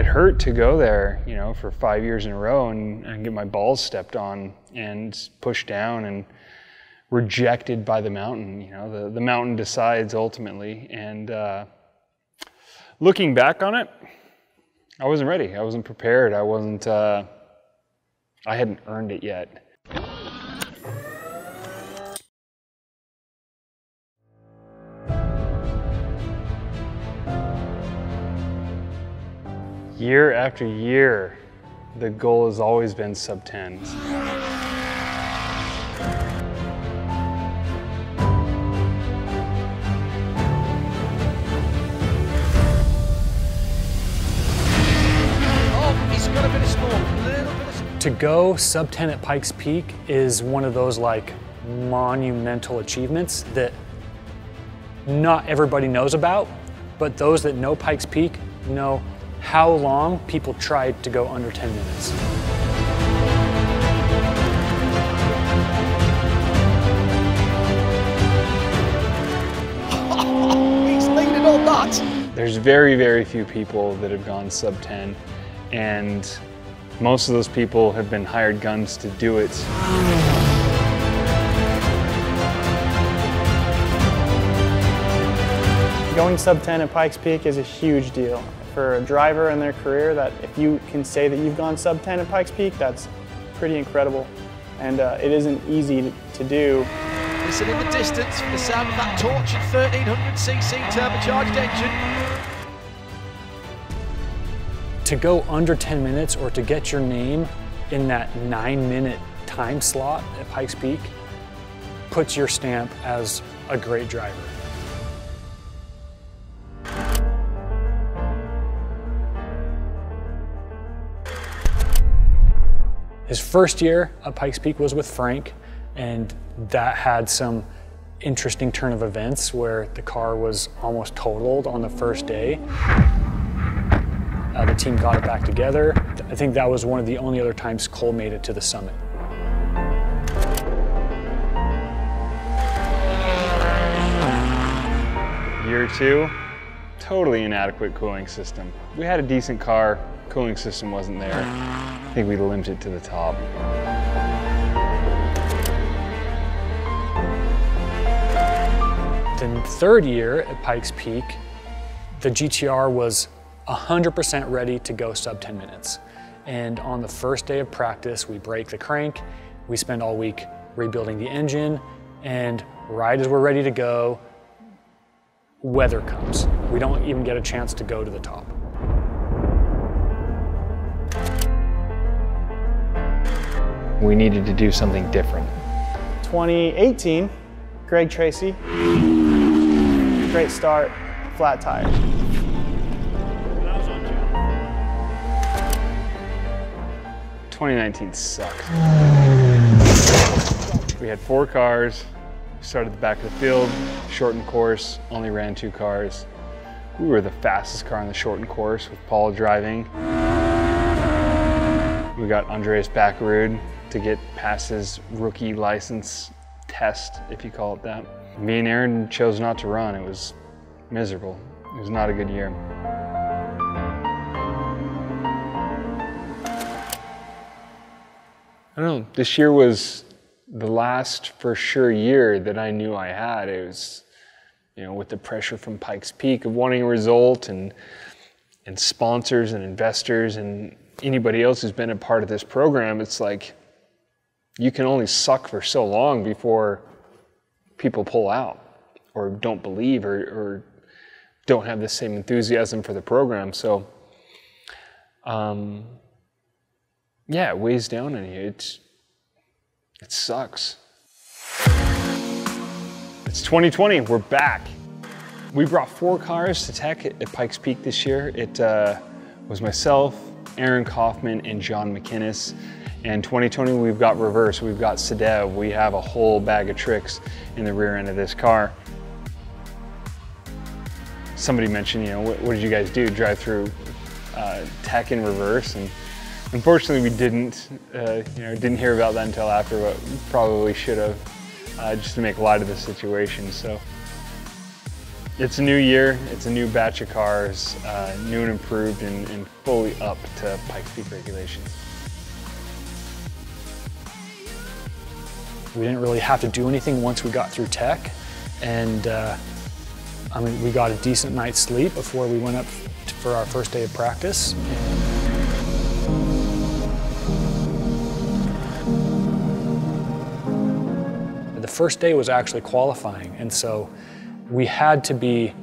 It hurt to go there, you know, for 5 years in a row and get my balls stepped on and pushed down and rejected by the mountain. You know, the mountain decides ultimately. And looking back on it, I wasn't ready. I wasn't prepared. I hadn't earned it yet. Year after year, the goal has always been sub-10s. Oh, he's got a bit of smoke, a little bit of smoke. To go sub-10 at Pikes Peak is one of those like monumental achievements that not everybody knows about, but those that know Pikes Peak know how long people tried to go under 10 minutes. He's leading on that. There's very, very few people that have gone sub-10, and most of those people have been hired guns to do it. Going sub-10 at Pikes Peak is a huge deal. For a driver in their career, that if you can say that you've gone sub-10 at Pikes Peak, that's pretty incredible. And it isn't easy to do. Listen in the distance for the sound of that tortured 1300cc turbocharged engine. To go under 10 minutes or to get your name in that 9-minute time slot at Pikes Peak puts your stamp as a great driver. His first year at Pikes Peak was with Frank, and that had some interesting turn of events where the car was almost totaled on the first day. The team got it back together. I think that was one of the only other times Cole made it to the summit. Year 2, totally inadequate cooling system. We had a decent car, cooling system wasn't there. I think we limped it to the top. The third year at Pikes Peak, the GTR was 100% ready to go sub 10 minutes. And on the first day of practice, we break the crank, we spend all week rebuilding the engine, and right as we're ready to go, weather comes. We don't even get a chance to go to the top. We needed to do something different. 2018, Greg Tracy, great start, flat tire. 2019 sucked. We had 4 cars, started at the back of the field, shortened course, only ran 2 cars. We were the fastest car on the shortened course with Paul driving. We got Andreas Bakkerud to get past his rookie license test, if you call it that. Me and Aaron chose not to run. It was miserable. It was not a good year. I don't know, this year was the last for sure year that I knew I had. It was, you know, with the pressure from Pikes Peak of wanting a result and sponsors and investors and anybody else who's been a part of this program, it's like you can only suck for so long before people pull out or don't believe or don't have the same enthusiasm for the program. So, yeah, it weighs down on you. It sucks. It's 2020, we're back. We brought 4 cars to tech at Pikes Peak this year. It was myself, Aaron Kaufman, and John McInnes. And 2020, we've got reverse, we've got Sedev, we have a whole bag of tricks in the rear end of this car. Somebody mentioned, you know, what did you guys do? Drive through tech in reverse? And unfortunately, we didn't. Didn't hear about that until after, but probably should have, just to make light of the situation. So, It's a new year, it's a new batch of cars, new and improved and fully up to Pikes Peak regulations. We didn't really have to do anything once we got through tech, and I mean, we got a decent night's sleep before we went up for our first day of practice. The first day was actually qualifying, and so we had to be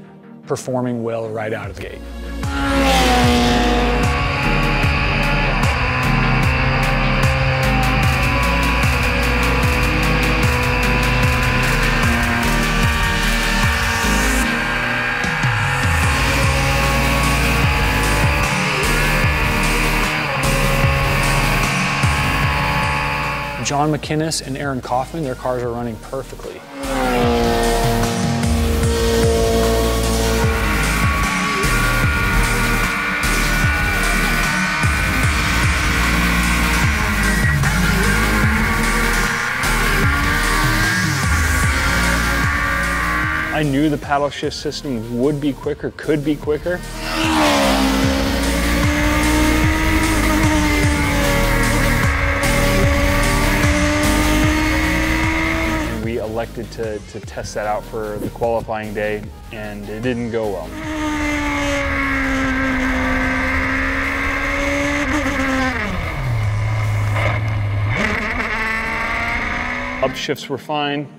performing well right out of the gate. John McInnes and Aaron Kaufman, their cars are running perfectly. I knew the paddle shift system would be quicker, could be quicker. And we elected to test that out for the qualifying day, and it didn't go well. Upshifts were fine.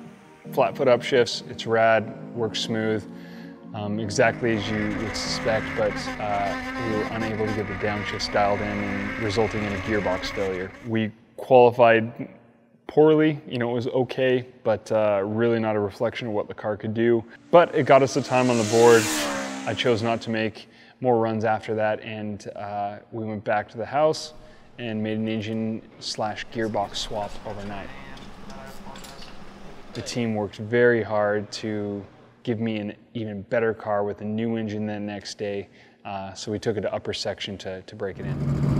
Flat foot upshifts, it's rad, works smooth, exactly as you would suspect, but we were unable to get the downshifts dialed in and resulting in a gearbox failure. We qualified poorly, you know, it was okay, but really not a reflection of what the car could do. But it got us the time on the board. I chose not to make more runs after that, and we went back to the house and made an engine/gearbox swap overnight. The team worked very hard to give me an even better car with a new engine the next day, so we took it to upper section to break it in.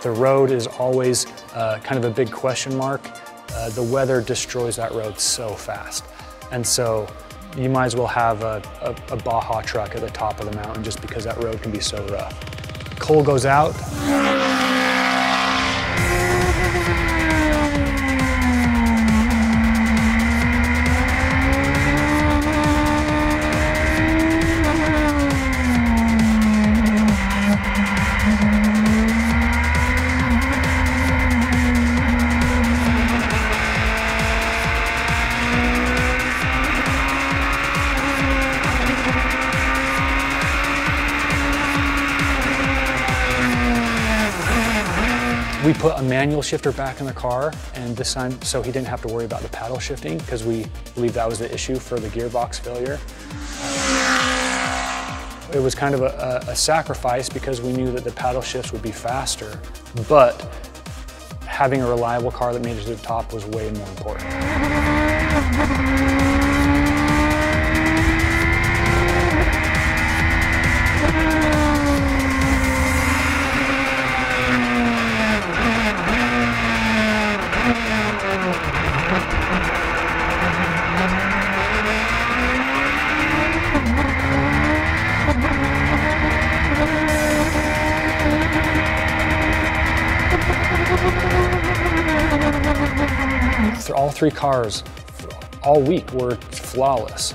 The road is always kind of a big question mark. The weather destroys that road so fast. And so you might as well have a Baja truck at the top of the mountain just because that road can be so rough. Coal goes out. We put a manual shifter back in the car, and this time so he didn't have to worry about the paddle shifting, because we believed that was the issue for the gearbox failure. It was kind of a sacrifice because we knew that the paddle shifts would be faster, but having a reliable car that made it to the top was way more important. All three cars all week were flawless.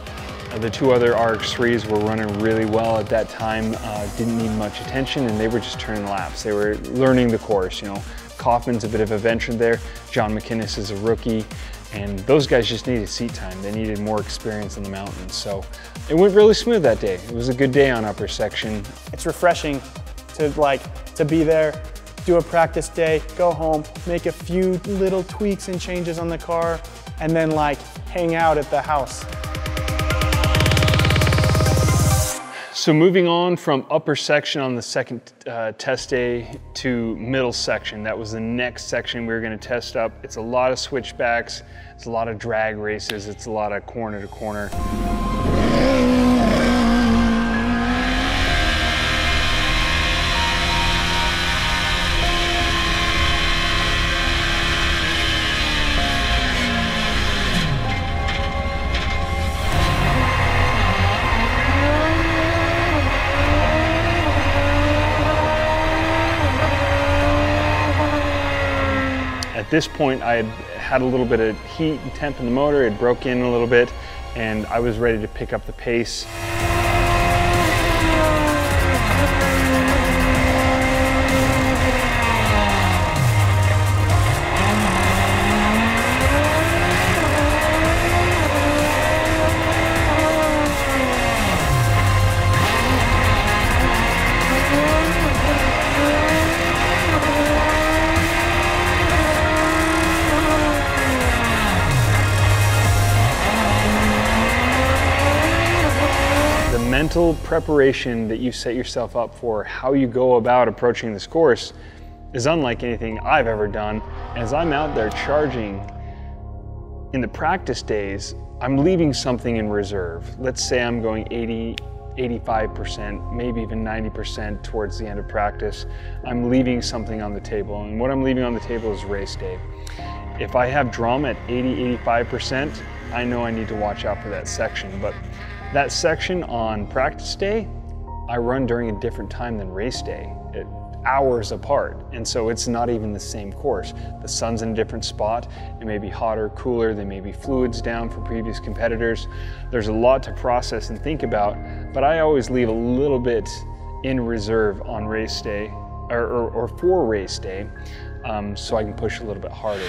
The two other RX-3s were running really well at that time, didn't need much attention, and they were just turning laps. They were learning the course, you know, Kaufman's a bit of a venture there. John McInnes is a rookie. And those guys just needed seat time. They needed more experience in the mountains. So it went really smooth that day. It was a good day on upper section. It's refreshing to be there, do a practice day, go home, make a few little tweaks and changes on the car, and then hang out at the house. So moving on from upper section on the second test day to middle section, that was the next section we were going to test up. It's a lot of switchbacks, it's a lot of drag races, it's a lot of corner to corner. At this point, I had a little bit of heat and temp in the motor. It broke in a little bit, and I was ready to pick up the pace. Mental preparation that you set yourself up for, how you go about approaching this course, is unlike anything I've ever done. As I'm out there charging in the practice days, I'm leaving something in reserve. Let's say I'm going 80, 85%, maybe even 90% towards the end of practice. I'm leaving something on the table, and what I'm leaving on the table is race day. If I have drama at 80, 85%, I know I need to watch out for that section. But that section on practice day, I run during a different time than race day, hours apart. And so it's not even the same course. The sun's in a different spot. It may be hotter, cooler, there may be fluids down for previous competitors. There's a lot to process and think about, but I always leave a little bit in reserve on race day, or for race day, so I can push a little bit harder.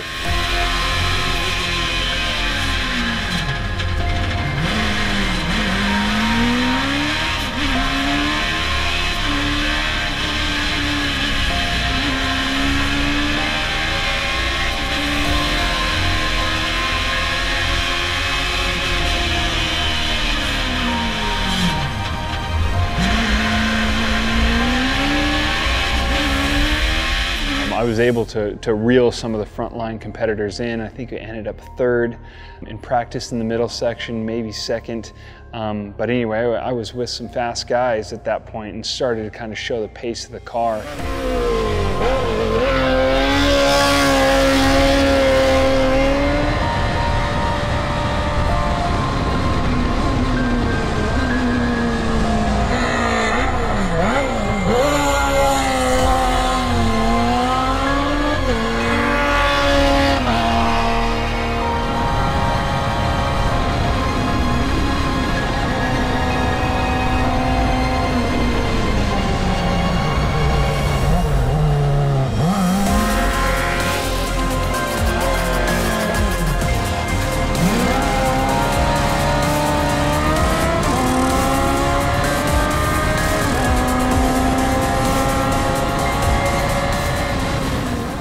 I was able to reel some of the frontline competitors in. I think I ended up third in practice in the middle section, maybe second. But anyway, I was with some fast guys at that point and started to kind of show the pace of the car.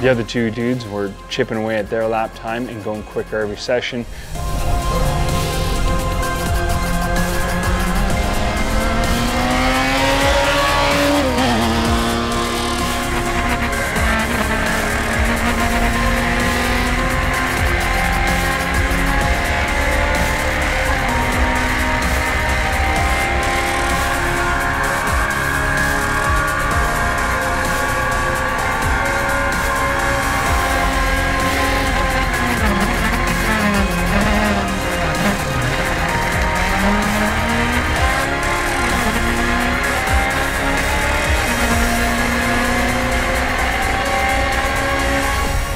The other two dudes were chipping away at their lap time and going quicker every session.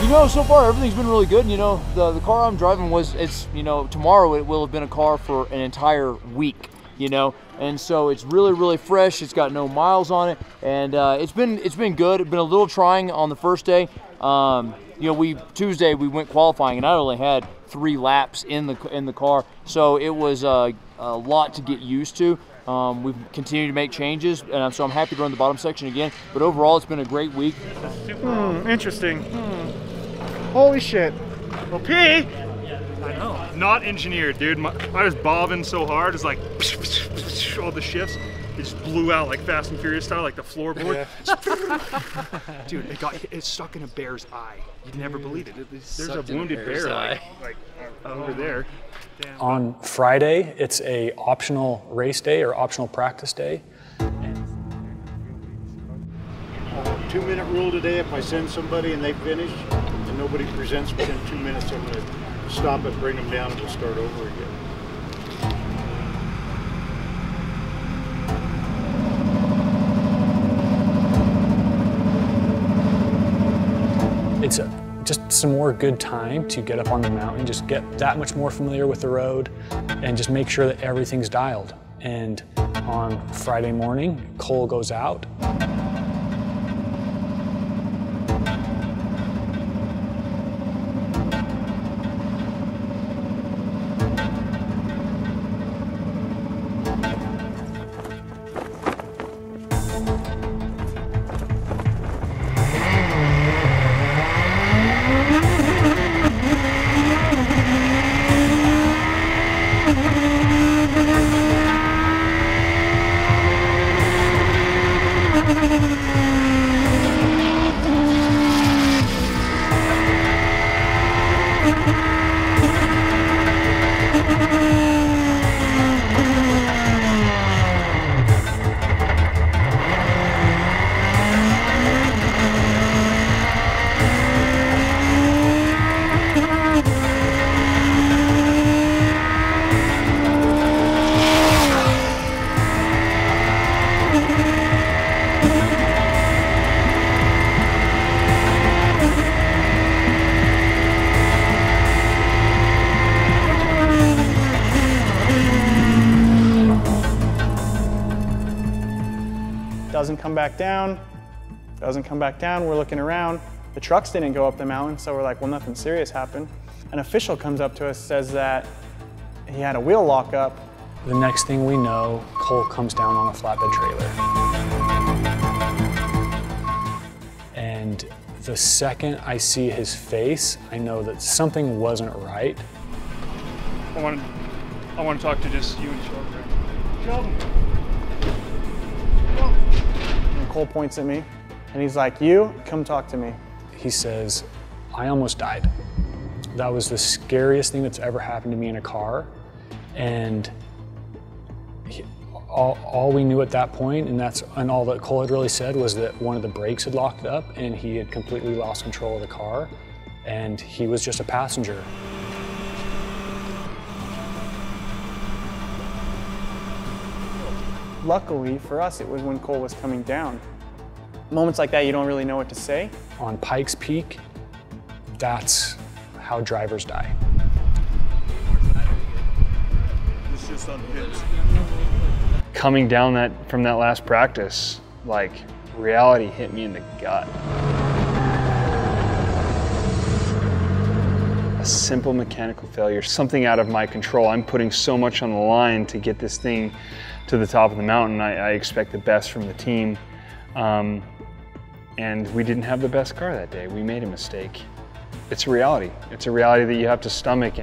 You know, so far everything's been really good. You know, the car I'm driving tomorrow it will have been a car for an entire week, you know, and so it's really fresh. It's got no miles on it, and it's been good. It's been a little trying on the first day, You know, Tuesday we went qualifying, and I only had 3 laps in the car, so it was a lot to get used to. We've continued to make changes, and so I'm happy to run the bottom section again. But overall, it's been a great week. Interesting. Holy shit. Well, P. I know. Not engineered, dude. I was bobbing so hard, it's like all the shifts. It just blew out like Fast and Furious style, like the floorboard. Yeah. Dude, it's stuck in a bear's eye. You'd never believe it. There's a wounded bear like over there. Damn. On Friday, it's a optional race day or optional practice day. 2-minute rule today. If I send somebody and they finish and nobody presents within 2 minutes, I'm going to stop it, bring them down, and we'll start over again. It's just some more good time to get up on the mountain, just get that much more familiar with the road, and just make sure that everything's dialed. And on Friday morning, Cole goes out. Doesn't come back down, doesn't come back down. We're looking around. The trucks didn't go up the mountain, so we're like, well, nothing serious happened. An official comes up to us, says that he had a wheel lock up. The next thing we know, Cole comes down on a flatbed trailer. And the second I see his face, I know that something wasn't right. I want to talk to just you and Sheldon. Sheldon. And Cole points at me, and he's like, you, come talk to me. He says, I almost died. That was the scariest thing that's ever happened to me in a car. And all we knew at that point, and all that Cole had really said, was that one of the brakes had locked up and he had completely lost control of the car, and he was just a passenger. Luckily for us, it was when Cole was coming down. Moments like that, you don't really know what to say. On Pikes Peak, that's how drivers die. It's just on pins. Coming down from that last practice, like, reality hit me in the gut. A simple mechanical failure, something out of my control. I'm putting so much on the line to get this thing to the top of the mountain. I expect the best from the team. And we didn't have the best car that day. We made a mistake. It's a reality. It's a reality that you have to stomach.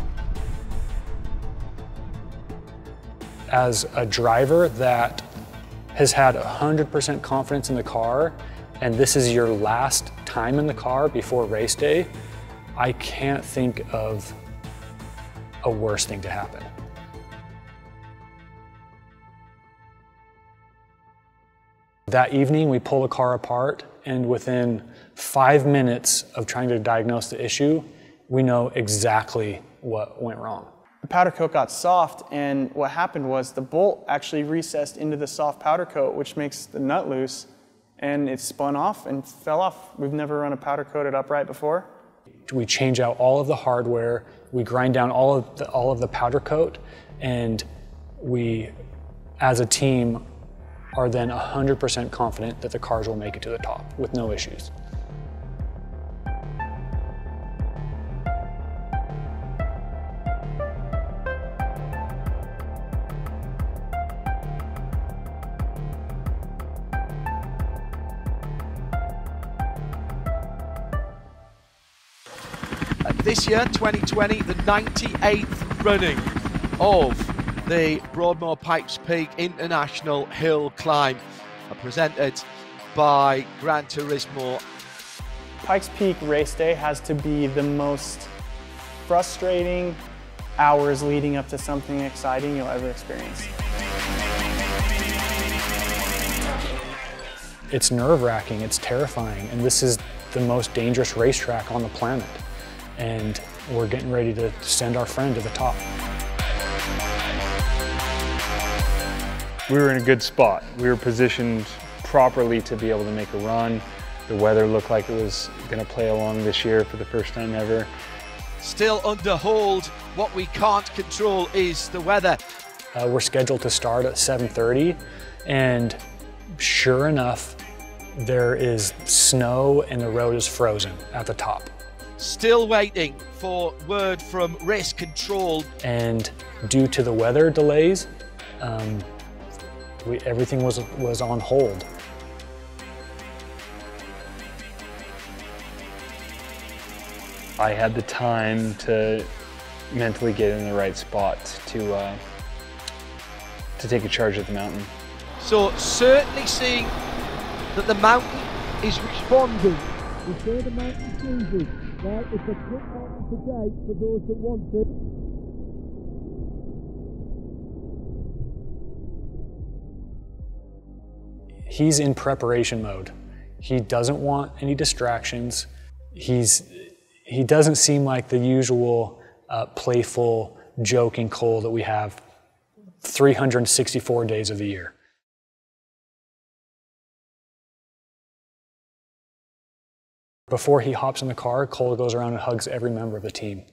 As a driver that has had 100% confidence in the car, and this is your last time in the car before race day, I can't think of a worse thing to happen. That evening, we pull the car apart, and within 5 minutes of trying to diagnose the issue, we know exactly what went wrong. The powder coat got soft, and what happened was the bolt actually recessed into the soft powder coat, which makes the nut loose, and it spun off and fell off. We've never run a powder coated upright before. We change out all of the hardware, we grind down all of the powder coat, and we, as a team, are then 100% confident that the cars will make it to the top with no issues. this year, 2020, the 98th running of the Broadmoor Pikes Peak International Hill Climb, presented by Gran Turismo. Pikes Peak race day has to be the most frustrating hours leading up to something exciting you'll ever experience. It's nerve-wracking, it's terrifying, and this is the most dangerous racetrack on the planet. And we're getting ready to send our friend to the top. We were in a good spot. We were positioned properly to be able to make a run. The weather looked like it was going to play along this year for the first time ever. Still under hold. What we can't control is the weather. We're scheduled to start at 7:30, and sure enough, there is snow and the road is frozen at the top. Still waiting for word from race control. And due to the weather delays, everything was on hold. I had the time to mentally get in the right spot to take a charge at the mountain. So certainly seeing that the mountain is responding. Before the mountain changes, well, it's a quick mountain today for those that want it. He's in preparation mode. He doesn't want any distractions. He doesn't seem like the usual playful, joking Cole that we have 364 days of the year. Before he hops in the car, Cole goes around and hugs every member of the team.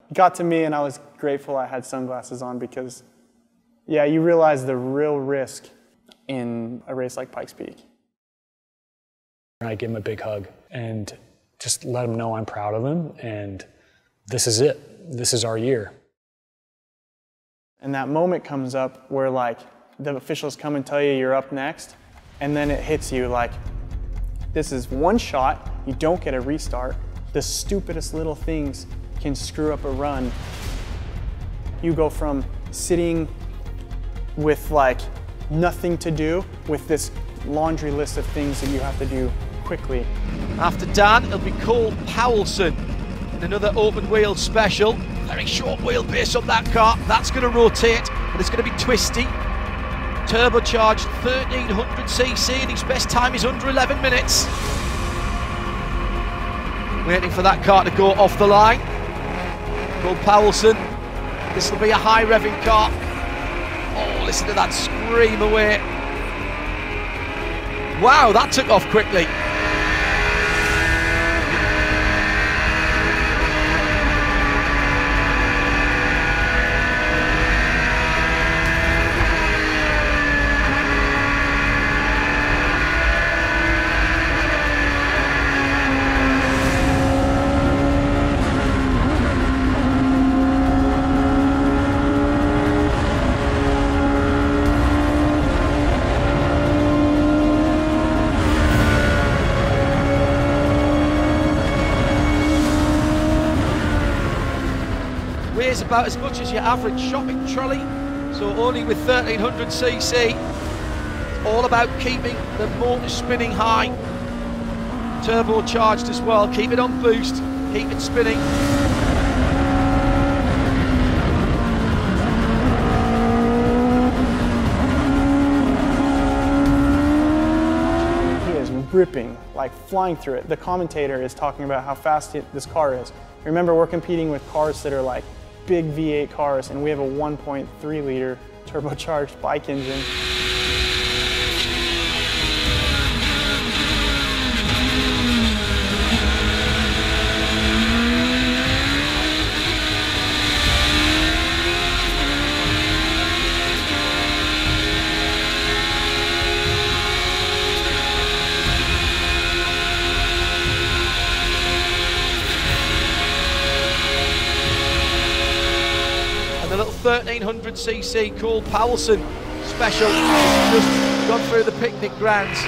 It got to me and I was grateful I had sunglasses on because, yeah, you realize the real risk in a race like Pikes Peak. I give him a big hug and just let him know I'm proud of him, and this is it. This is our year. And that moment comes up where like the officials come and tell you you're up next, and then it hits you like, this is one shot, you don't get a restart. The stupidest little things can screw up a run. You go from sitting with like nothing to do with this laundry list of things that you have to do quickly. After Dan, it'll be Cole Powelson in another open wheel special. Very short wheelbase on that car. That's going to rotate, but it's going to be twisty. Turbocharged 1300cc, and his best time is under 11 minutes. Waiting for that car to go off the line. Cole Powelson. This will be a high revving car. Oh, listen to that scream away. Wow, that took off quickly. Weighs about as much as your average shopping trolley, so only with 1300cc. It's all about keeping the motor spinning high. Turbocharged as well, keep it on boost, keep it spinning. He is ripping, like flying through it. The commentator is talking about how fast this car is. Remember, we're competing with cars that are like big V8 cars, and we have a 1.3 liter turbocharged bike engine. The little 1300cc Cole Powelson special has just gone through the picnic grounds.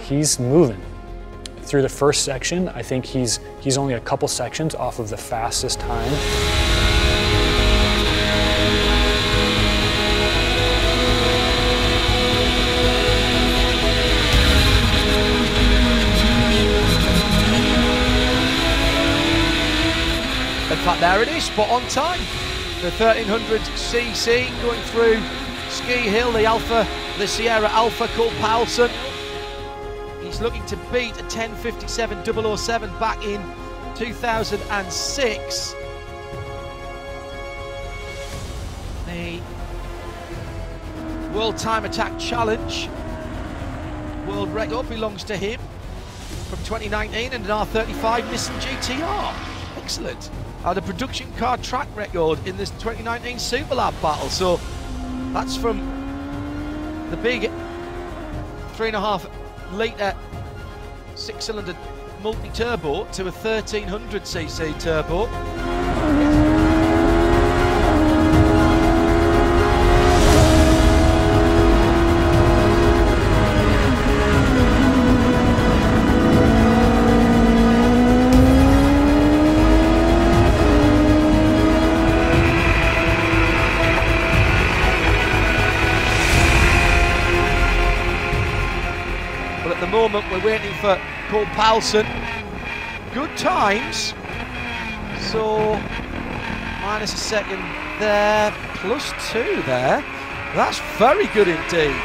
he's moving. Through the first section, I think he's only a couple sections off of the fastest time. In fact, there it is, spot on time. The 1300cc going through Ski Hill, the Sierra Alpha, called Paulson. He's looking to beat a 10:57.007 back in 2006. The World Time Attack Challenge world record belongs to him from 2019 and an R35 Nissan GTR. Excellent. Had a production car track record in this 2019 Superlab battle. So that's from the big 3.5 litre 6-cylinder multi-turbo to a 1300cc turbo. Moment we're waiting for Cole Paulson. Good times, so minus a second there, +2 there. That's very good indeed.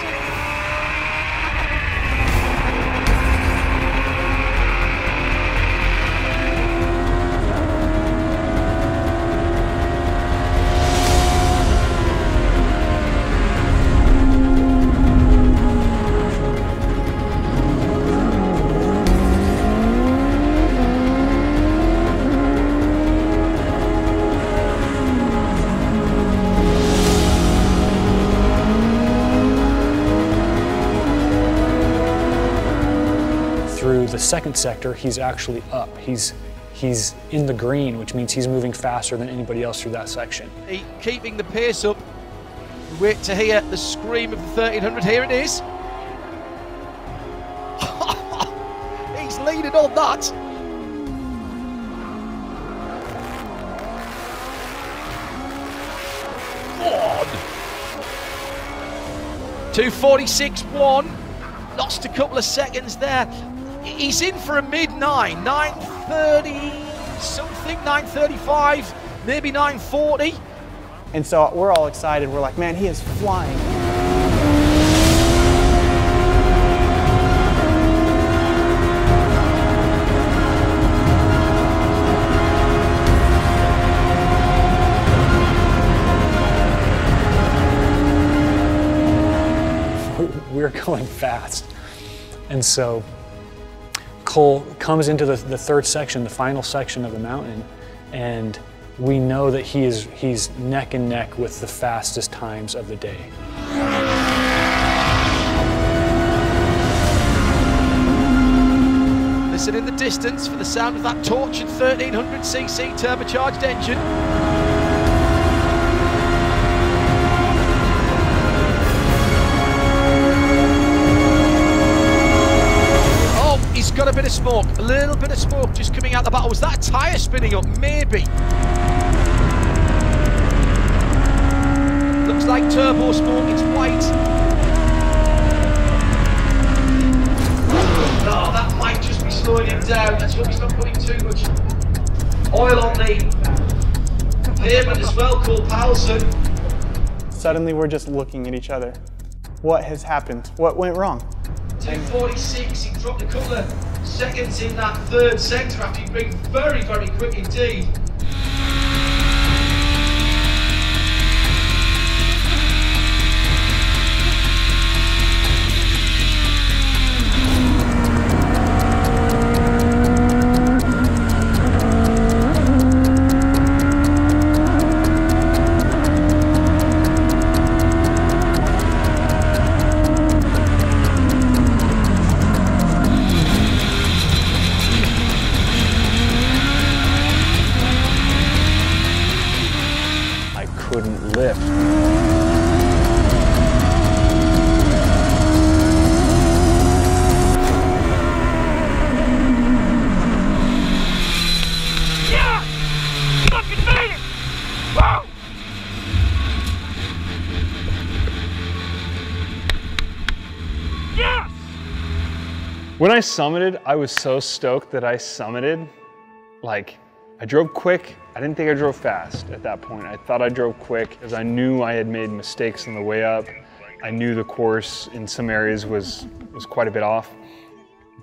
The second sector, he's actually up. He's in the green, which means he's moving faster than anybody else through that section. Keeping the pace up. Wait to hear the scream of the 1300. Here it is. He's leading on that. On. 2:46.1. Lost a couple of seconds there. He's in for a mid-9, 9:30 something, 9:35, maybe 9:40. And so we're all excited. We're like, man, he is flying. We're going fast. And so Cole comes into the third section, the final section of the mountain, and we know that he's neck and neck with the fastest times of the day. Listen in the distance for the sound of that tortured 1300cc turbocharged engine. He's got a bit of smoke, a little bit of smoke just coming out the battle. Was that a tyre spinning up? Maybe. Looks like turbo smoke, it's white. No, that might just be slowing him down. Let's hope he's not putting too much oil on the pavement as well, Cole Paulson. Suddenly we're just looking at each other. What has happened? What went wrong? 2:46, he dropped a couple of seconds in that third sector after he'd been very, very quick indeed. When I summited, I was so stoked that I summited. Like, I drove quick. I didn't think I drove fast at that point. I thought I drove quick because I knew I had made mistakes on the way up. I knew the course in some areas was quite a bit off,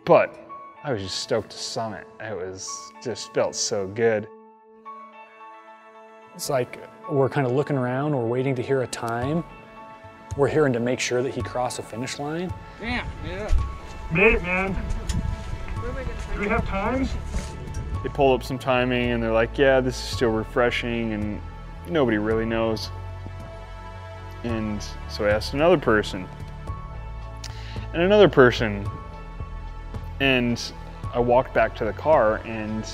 but I was just stoked to summit. It just felt so good. It's like we're kind of looking around, we're waiting to hear a time. We're hearing to make sure that he crossed the finish line. Yeah. Made it, man. Do we have time? They pull up some timing and they're like, yeah, this is still refreshing, and nobody really knows. And so I asked another person and another person, and I walked back to the car, and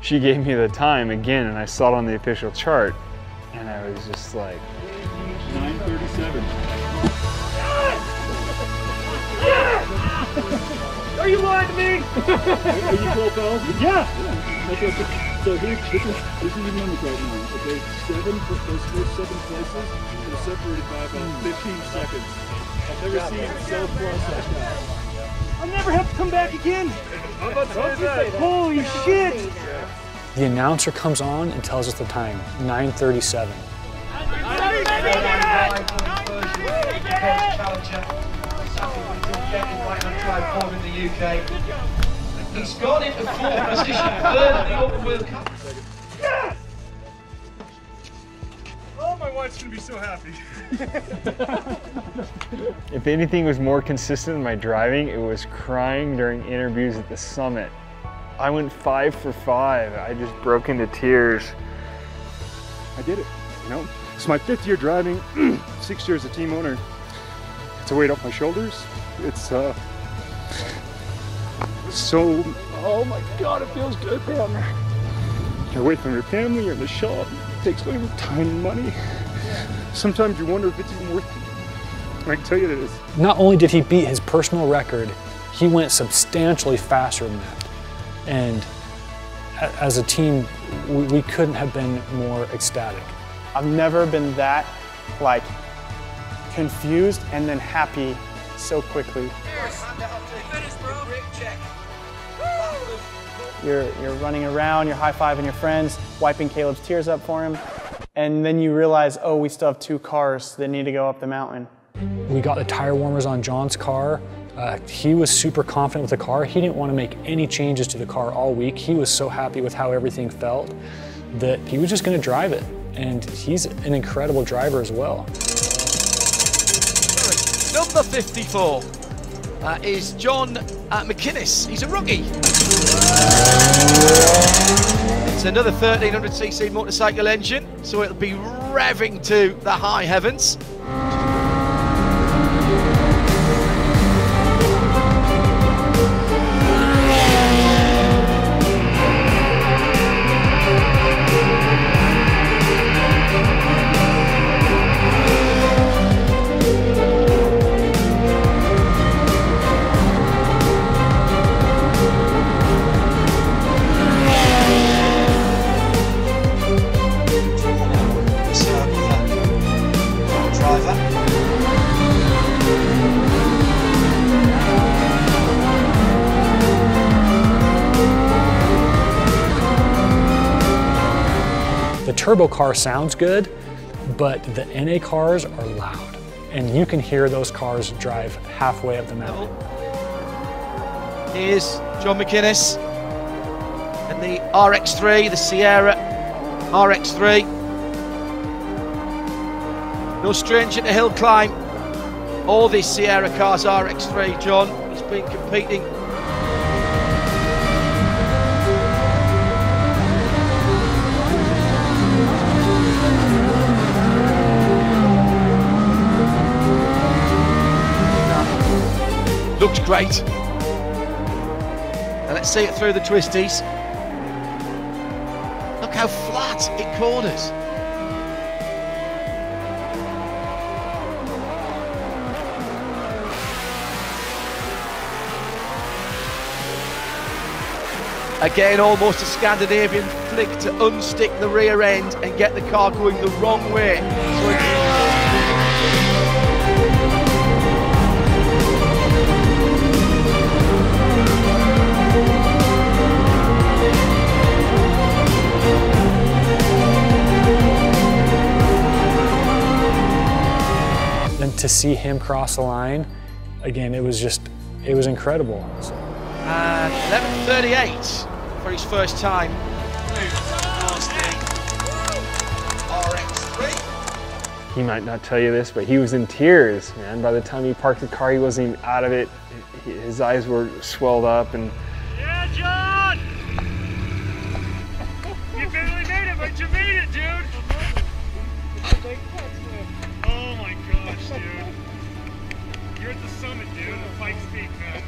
she gave me the time again, and I saw it on the official chart, and I was just like, 9:37. are you lying to me? Are you cool, pals? Yeah. Okay. So this is your numbers right now. Okay, those first 7 places are separated by about 15 seconds. I've never seen it so close like that. I'll never have to come back again. I'm about to say that. Holy shit. The announcer comes on and tells us the time, 9:37. In the UK. He's gone into 4th position, 3rd in the Open World Cup. Yeah! Oh, my wife's gonna be so happy. If anything was more consistent in my driving, it was crying during interviews at the summit. I went 5 for 5. I just broke into tears. I did it, you know? It's my 5th year driving, 6 years as a team owner. It's a weight off my shoulders. It's so, oh my God, it feels good, man. You're away from your family, you're in the shop, it takes away your time and money. Sometimes you wonder if it's even worth it. I can tell you it is. Not only did he beat his personal record, he went substantially faster than that. And as a team, we couldn't have been more ecstatic. I've never been that, like, confused and then happy so quickly. You're running around, you're high-fiving your friends, wiping Caleb's tears up for him, and then you realize, oh, we still have 2 cars that need to go up the mountain. We got the tire warmers on John's car. He was super confident with the car. He didn't want to make any changes to the car all week. He was so happy with how everything felt that he was just going to drive it. And he's an incredible driver as well. Number 54 is John McInnes. He's a rookie. It's another 1300cc motorcycle engine, so it'll be revving to the high heavens. The turbo car sounds good, but the NA cars are loud, and you can hear those cars drive halfway up the mountain. Here's John McInnes and the RX3, the Sierra RX3. No stranger to Hillclimb. All these Sierra cars RX3, John. He's been competing. Looks great. Now let's see it through the twisties. Look how flat it corners. Again, almost a Scandinavian flick to unstick the rear end and get the car going the wrong way. So to see him cross the line, again, it was incredible. So. And 11:38 for his first time. RX3. He might not tell you this, but he was in tears, man. By the time he parked the car, he wasn't even out of it. His eyes were swelled up and... Yeah, John! You barely made it, but you made it, dude! Oh my gosh, dude. You're at the summit, dude, of Pikes Peak, man.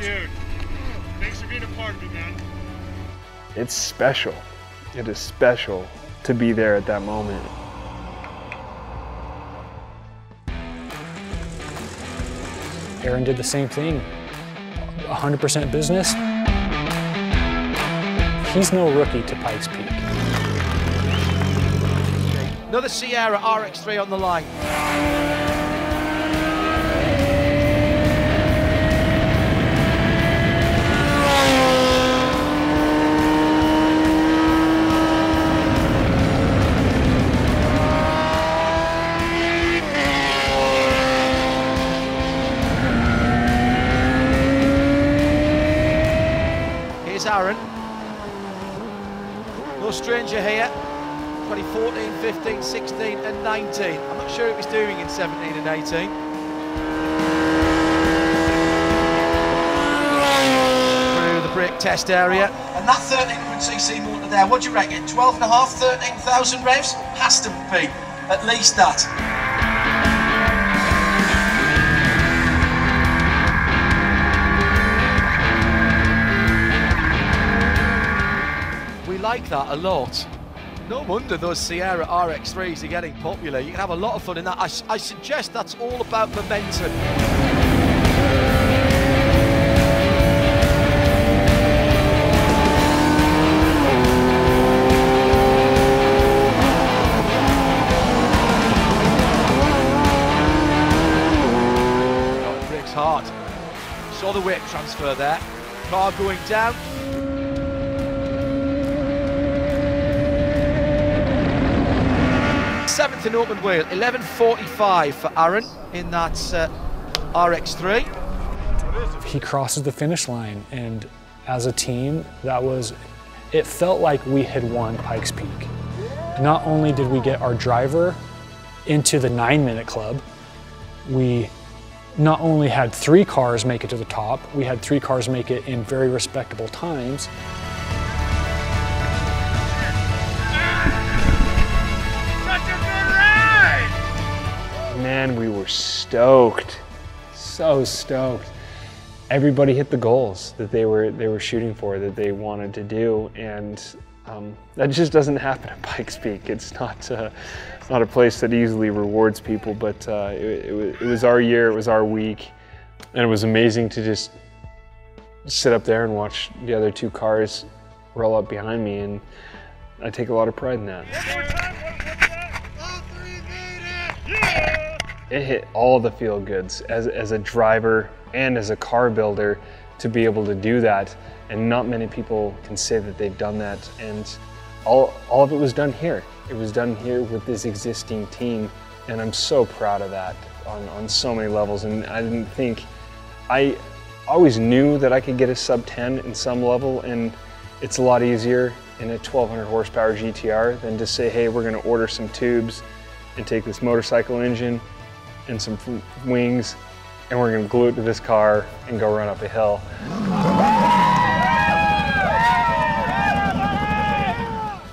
Dude, thanks for being a part of it, man. It's special. It is special to be there at that moment. Aaron did the same thing, 100% business. He's no rookie to Pikes Peak. Another Sierra RX3 on the line. Aaron, no stranger here, 2014, 15, 16 and 19. I'm not sure what he's doing in 17 and 18. Through the brake test area. And that 1300cc motor there, what do you reckon? 12.5, 13,000 revs? Has to be, at least that. Like that a lot. No wonder those Sierra RX3s are getting popular. You can have a lot of fun in that. I suggest that's all about momentum. Brakes hard. Saw the weight transfer there. Car going down. 7th in open wheel, 11:45 for Aaron in that RX3. He crosses the finish line, and as a team, it felt like we had won Pikes Peak. Not only did we get our driver into the 9-minute club, we not only had 3 cars make it to the top, we had 3 cars make it in very respectable times. Man, we were stoked, so stoked. Everybody hit the goals that they were shooting for, that they wanted to do, and that just doesn't happen at Pikes Peak. It's not a place that easily rewards people, but it was our year, it was our week, and it was amazing to just sit up there and watch the other 2 cars roll up behind me, and I take a lot of pride in that. It hit all the feel goods as a driver and as a car builder to be able to do that, and not many people can say that they've done that, and all of it was done here. It was done here with this existing team, and I'm so proud of that on so many levels. And I always knew that I could get a sub-10 in some level, and it's a lot easier in a 1200 horsepower GTR than to say, hey, we're gonna order some tubes and take this motorcycle engine and some wings, and we're gonna glue it to this car and go run up a hill.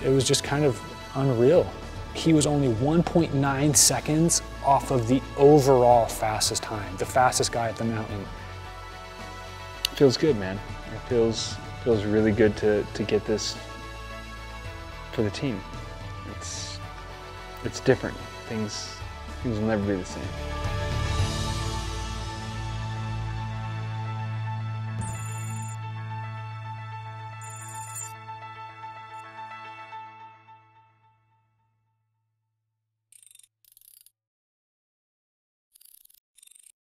It was just kind of unreal. He was only 1.9 seconds off of the overall fastest time, the fastest guy at the mountain. Feels good, man. It feels really good to get this for the team. It's different. Things will never be the same.